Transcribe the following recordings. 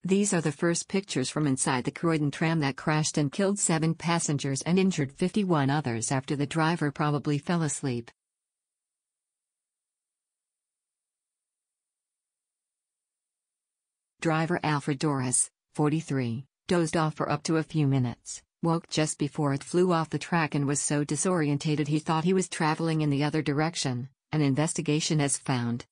These are the first pictures from inside the Croydon tram that crashed and killed 7 passengers and injured 51 others after the driver probably fell asleep. Driver Alfred Doris, 43, dozed off for up to a few minutes, woke just before it flew off the track and was so disorientated he thought he was traveling in the other direction, an investigation has found.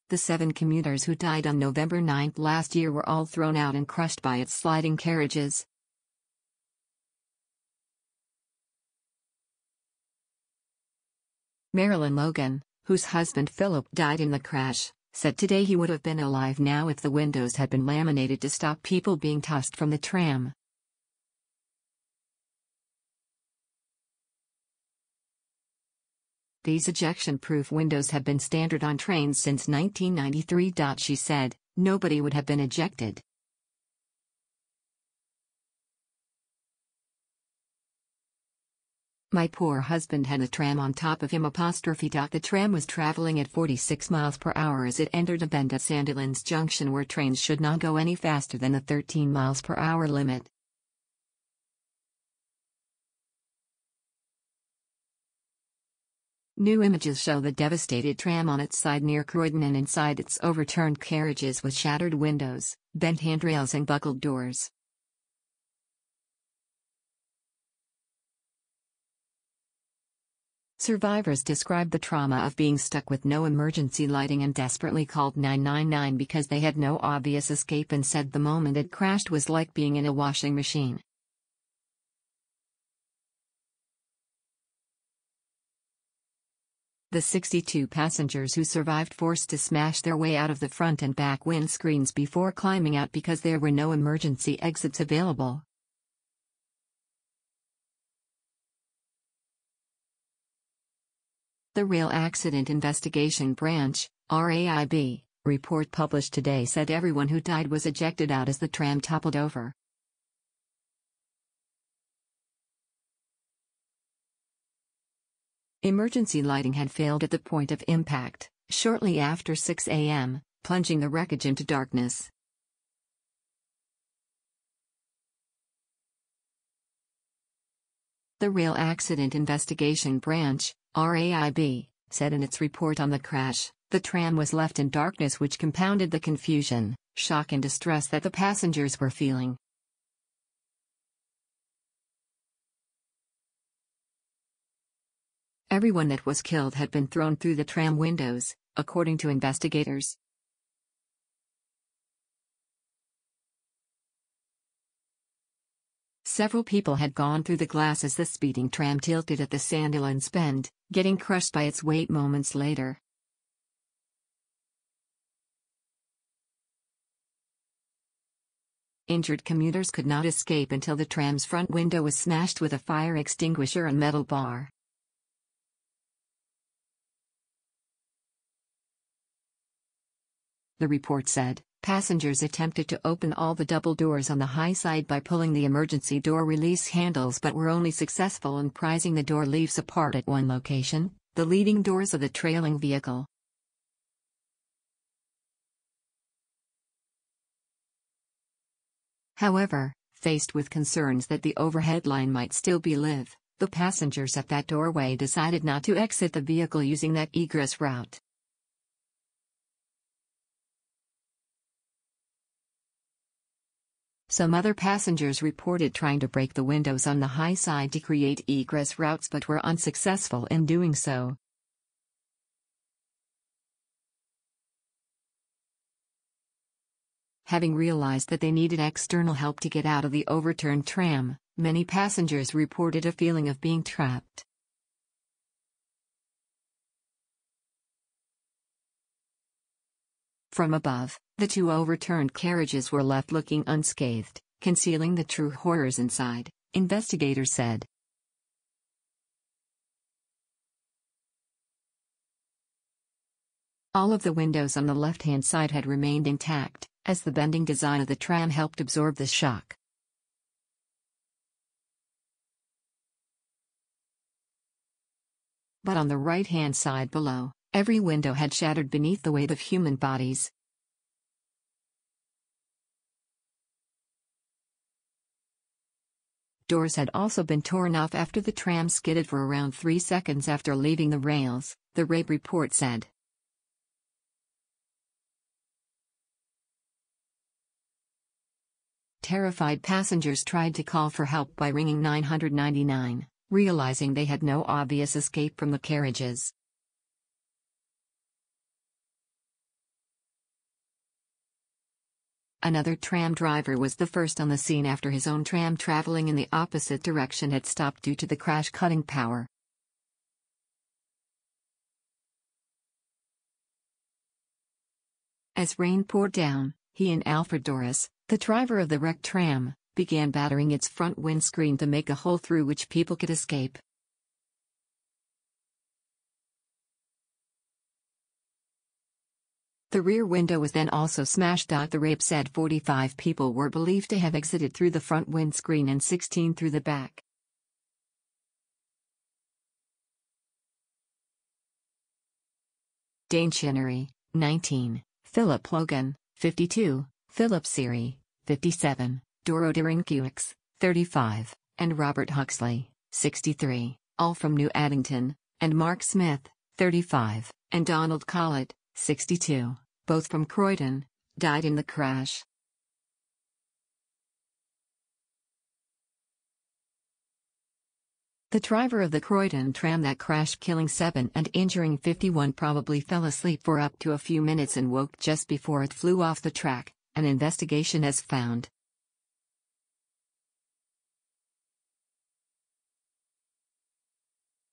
The 7 commuters who died on November 9 last year were all thrown out and crushed by its sliding carriages. Marilyn Logan, whose husband Philip died in the crash, said today he would have been alive now if the windows had been laminated to stop people being tossed from the tram. These ejection-proof windows have been standard on trains since 1993. She said, nobody would have been ejected. My poor husband had a tram on top of him. The tram was traveling at 46 miles per hour as it entered a bend at Sandilands Junction where trains should not go any faster than the 13 miles per hour limit. New images show the devastated tram on its side near Croydon and inside its overturned carriages with shattered windows, bent handrails and buckled doors. Survivors described the trauma of being stuck with no emergency lighting and desperately called 999 because they had no obvious escape and said the moment it crashed was like being in a washing machine. The 62 passengers who survived forced to smash their way out of the front and back windscreens before climbing out because there were no emergency exits available. The Rail Accident Investigation Branch, RAIB, report published today said everyone who died was ejected out as the tram toppled over. Emergency lighting had failed at the point of impact, shortly after 6 a.m., plunging the wreckage into darkness. The Rail Accident Investigation Branch, RAIB, said in its report on the crash, the tram was left in darkness which compounded the confusion, shock and distress that the passengers were feeling. Everyone that was killed had been thrown through the tram windows, according to investigators. Several people had gone through the glass as the speeding tram tilted at the Sandilands bend, getting crushed by its weight moments later. Injured commuters could not escape until the tram's front window was smashed with a fire extinguisher and metal bar. The report said, passengers attempted to open all the double doors on the high side by pulling the emergency door release handles but were only successful in prizing the door leaves apart at one location, the leading doors of the trailing vehicle. However, faced with concerns that the overhead line might still be live, the passengers at that doorway decided not to exit the vehicle using that egress route. Some other passengers reported trying to break the windows on the high side to create egress routes but were unsuccessful in doing so. Having realized that they needed external help to get out of the overturned tram, many passengers reported a feeling of being trapped. From above, the 2 overturned carriages were left looking unscathed, concealing the true horrors inside, investigators said. All of the windows on the left-hand side had remained intact, as the bending design of the tram helped absorb the shock. But on the right-hand side below, Every window had shattered beneath the weight of human bodies. Doors had also been torn off after the tram skidded for around 3 seconds after leaving the rails, the rape report said. Terrified passengers tried to call for help by ringing 999, realizing they had no obvious escape from the carriages. Another tram driver was the first on the scene after his own tram traveling in the opposite direction had stopped due to the crash cutting power. As rain poured down, he and Alfred Doris, the driver of the wrecked tram, began battering its front windscreen to make a hole through which people could escape. The rear window was then also smashed out. The rape said 45 people were believed to have exited through the front windscreen and 16 through the back. Dane Chinnery, 19, Philip Logan, 52, Philip Seary, 57, Doro Derinkiewicz, 35, and Robert Huxley, 63, all from New Addington, and Mark Smith, 35, and Donald Collett, 62, both from Croydon, died in the crash. The driver of the Croydon tram that crashed, killing 7 and injuring 51, probably fell asleep for up to a few minutes and woke just before it flew off the track, an investigation has found.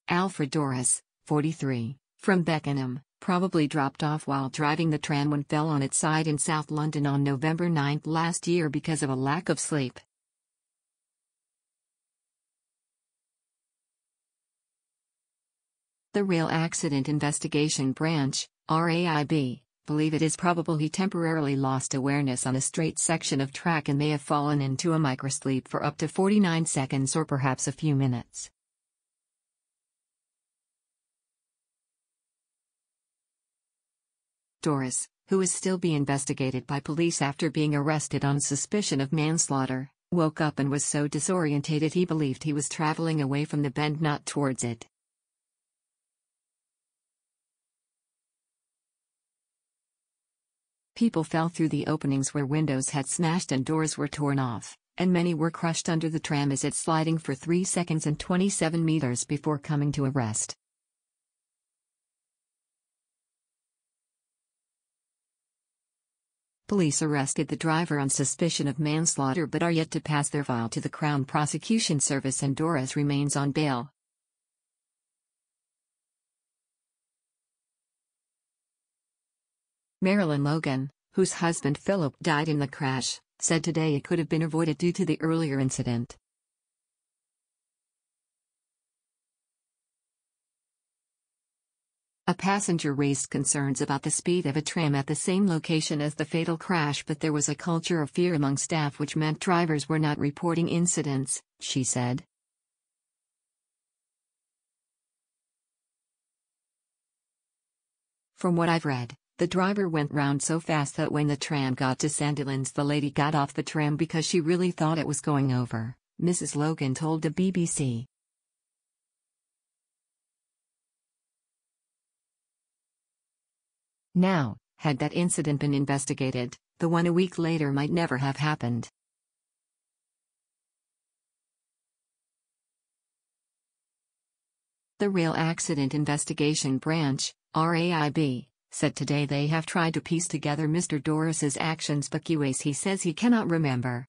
Alfred Doris, 43, from Beckenham, probably dropped off while driving the tram when fell on its side in South London on November 9 last year because of a lack of sleep. The Rail Accident Investigation Branch, RAIB, believe it is probable he temporarily lost awareness on a straight section of track and may have fallen into a microsleep for up to 49 seconds or perhaps a few minutes. Doris, who is still being investigated by police after being arrested on suspicion of manslaughter, woke up and was so disorientated he believed he was traveling away from the bend, not towards it. People fell through the openings where windows had smashed and doors were torn off, and many were crushed under the tram as it sliding for 3 seconds and 27 meters before coming to a rest. Police arrested the driver on suspicion of manslaughter but are yet to pass their file to the Crown Prosecution Service, and Doris remains on bail. Marilyn Logan, whose husband Philip died in the crash, said today it could have been avoided due to the earlier incident. A passenger raised concerns about the speed of a tram at the same location as the fatal crash, but there was a culture of fear among staff which meant drivers were not reporting incidents, she said. From what I've read, the driver went round so fast that when the tram got to Sandilands the lady got off the tram because she really thought it was going over, Mrs. Logan told the BBC. Now, had that incident been investigated, the one a week later might never have happened. The Rail Accident Investigation Branch, RAIB, said today they have tried to piece together Mr. Doris's actions, but he says he cannot remember.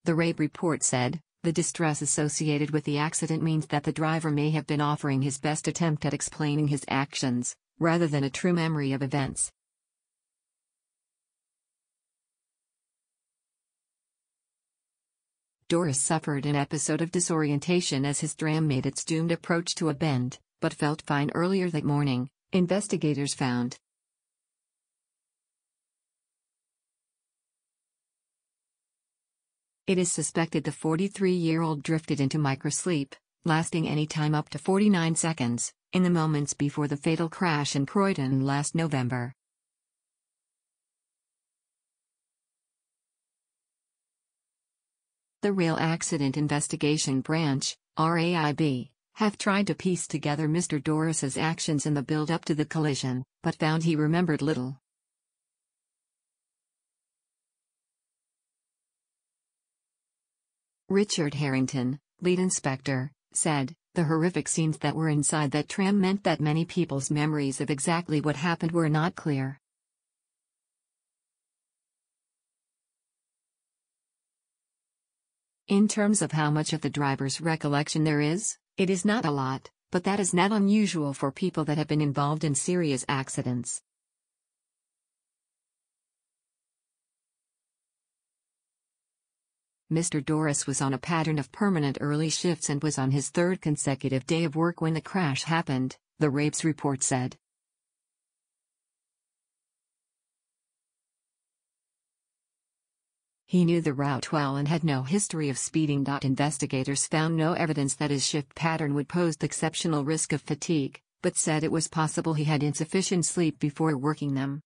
The rape report said, the distress associated with the accident means that the driver may have been offering his best attempt at explaining his actions, rather than a true memory of events. Doris suffered an episode of disorientation as his tram made its doomed approach to a bend, but felt fine earlier that morning, investigators found. It is suspected the 43-year-old drifted into microsleep, lasting any time up to 49 seconds, in the moments before the fatal crash in Croydon last November. The Rail Accident Investigation Branch, RAIB, have tried to piece together Mr. Dorris's actions in the build-up to the collision, but found he remembered little. Richard Harrington, lead inspector, said, "The horrific scenes that were inside that tram meant that many people's memories of exactly what happened were not clear. In terms of how much of the driver's recollection there is, it is not a lot, but that is not unusual for people that have been involved in serious accidents." Mr. Dorris was on a pattern of permanent early shifts and was on his third consecutive day of work when the crash happened, the RAIB's report said. He knew the route well and had no history of speeding. Investigators found no evidence that his shift pattern would pose exceptional risk of fatigue, but said it was possible he had insufficient sleep before working them.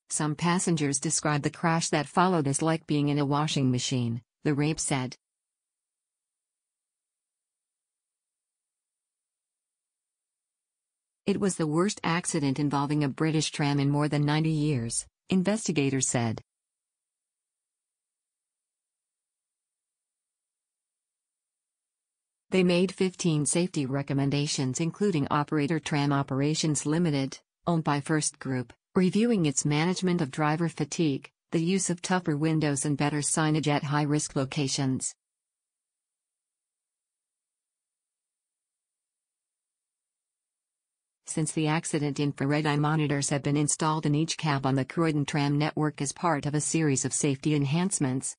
Some passengers described the crash that followed as like being in a washing machine, the RAIB said. It was the worst accident involving a British tram in more than 90 years, investigators said. They made 15 safety recommendations including Operator Tram Operations Limited, owned by First Group, reviewing its management of driver fatigue, the use of tougher windows and better signage at high-risk locations. Since the accident, infrared eye monitors have been installed in each cab on the Croydon tram network as part of a series of safety enhancements.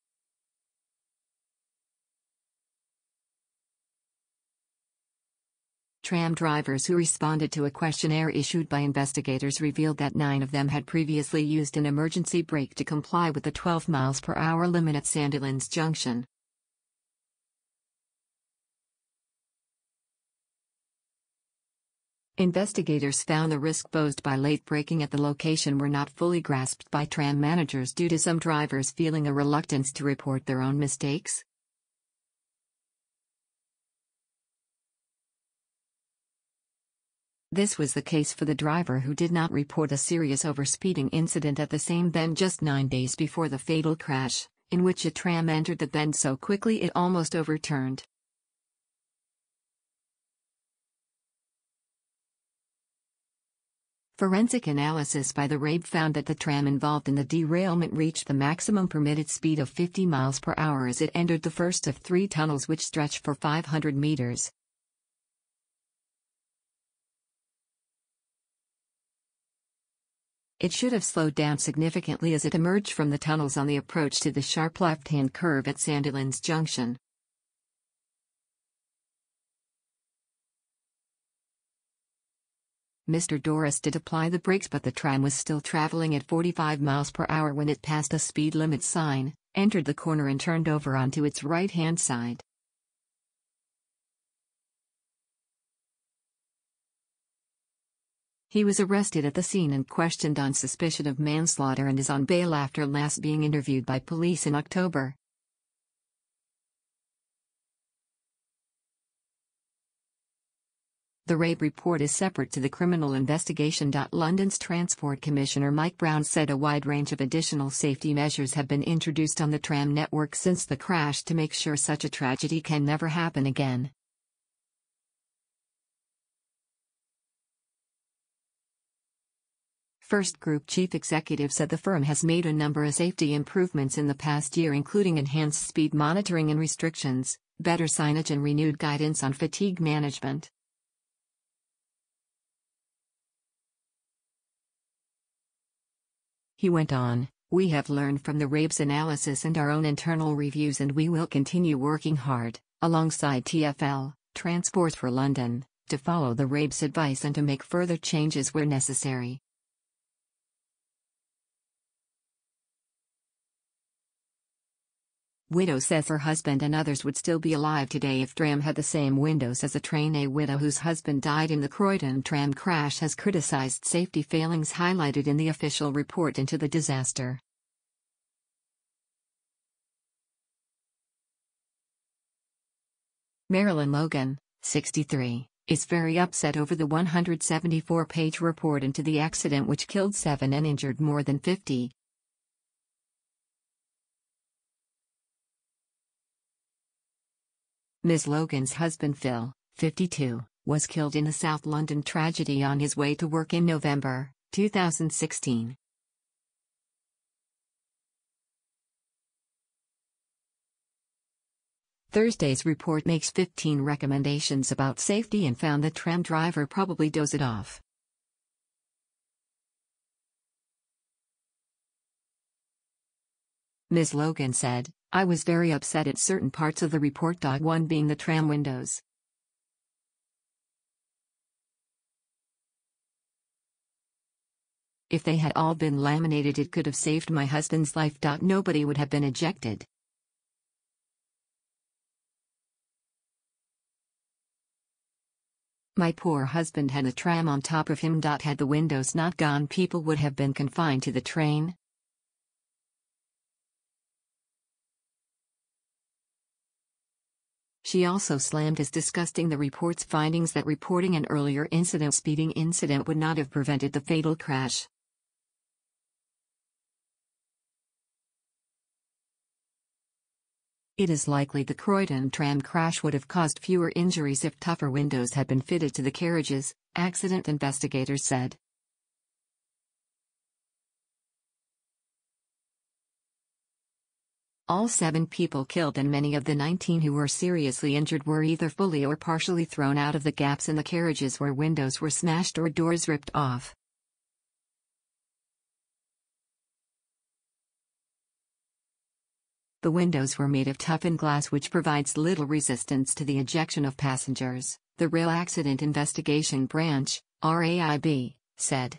Tram drivers who responded to a questionnaire issued by investigators revealed that 9 of them had previously used an emergency brake to comply with the 12 miles per hour limit at Sandilands Junction. Investigators found the risk posed by late braking at the location were not fully grasped by tram managers due to some drivers feeling a reluctance to report their own mistakes. This was the case for the driver who did not report a serious overspeeding incident at the same bend just 9 days before the fatal crash, in which a tram entered the bend so quickly it almost overturned. Forensic analysis by the RAIB found that the tram involved in the derailment reached the maximum permitted speed of 50 miles per hour as it entered the first of 3 tunnels which stretch for 500 meters. It should have slowed down significantly as it emerged from the tunnels on the approach to the sharp left-hand curve at Sandilands Junction. Mr. Dorris did apply the brakes, but the tram was still traveling at 45 miles per hour when it passed a speed limit sign, entered the corner and turned over onto its right-hand side. He was arrested at the scene and questioned on suspicion of manslaughter and is on bail after last being interviewed by police in October. The RAIB report is separate to the criminal investigation. London's Transport Commissioner Mike Brown said a wide range of additional safety measures have been introduced on the tram network since the crash to make sure such a tragedy can never happen again. First Group chief executive said the firm has made a number of safety improvements in the past year, including enhanced speed monitoring and restrictions, better signage and renewed guidance on fatigue management. He went on, "We have learned from the RAIB's analysis and our own internal reviews, and we will continue working hard, alongside TfL, Transport for London, to follow the RAIB's advice and to make further changes where necessary." Widow says her husband and others would still be alive today if tram had the same windows as a train. A widow whose husband died in the Croydon tram crash has criticized safety failings highlighted in the official report into the disaster. Marilyn Logan, 63, is very upset over the 174-page report into the accident which killed 7 and injured more than 50. Ms. Logan's husband Phil, 52, was killed in a South London tragedy on his way to work in November 2016. Thursday's report makes 15 recommendations about safety and found the tram driver probably dozed off. Ms. Logan said, "I was very upset at certain parts of the report. One being the tram windows. If they had all been laminated, it could have saved my husband's life. Nobody would have been ejected. My poor husband had a tram on top of him. Had the windows not gone, people would have been confined to the train." She also slammed as disgusting the report's findings that reporting an earlier speeding incident would not have prevented the fatal crash. It is likely the Croydon tram crash would have caused fewer injuries if tougher windows had been fitted to the carriages, accident investigators said. All 7 people killed and many of the 19 who were seriously injured were either fully or partially thrown out of the gaps in the carriages where windows were smashed or doors ripped off. The windows were made of toughened glass, which provides little resistance to the ejection of passengers, the Rail Accident Investigation Branch, RAIB, said.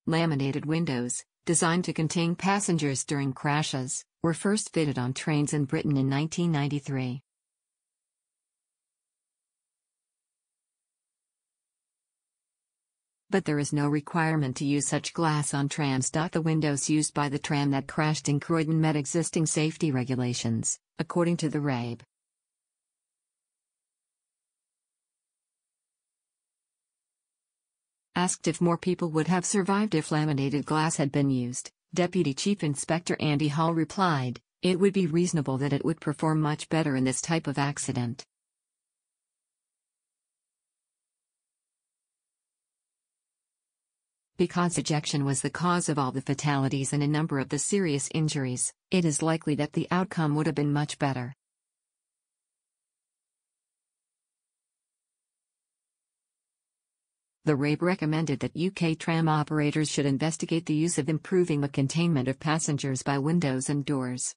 Laminated windows, designed to contain passengers during crashes, were first fitted on trains in Britain in 1993. But there is no requirement to use such glass on trams. The windows used by the tram that crashed in Croydon met existing safety regulations, according to the RAIB. Asked if more people would have survived if laminated glass had been used, Deputy Chief Inspector Andy Hall replied, "It would be reasonable that it would perform much better in this type of accident." Because ejection was the cause of all the fatalities and a number of the serious injuries, it is likely that the outcome would have been much better. The RAIB recommended that UK tram operators should investigate the use of improving the containment of passengers by windows and doors.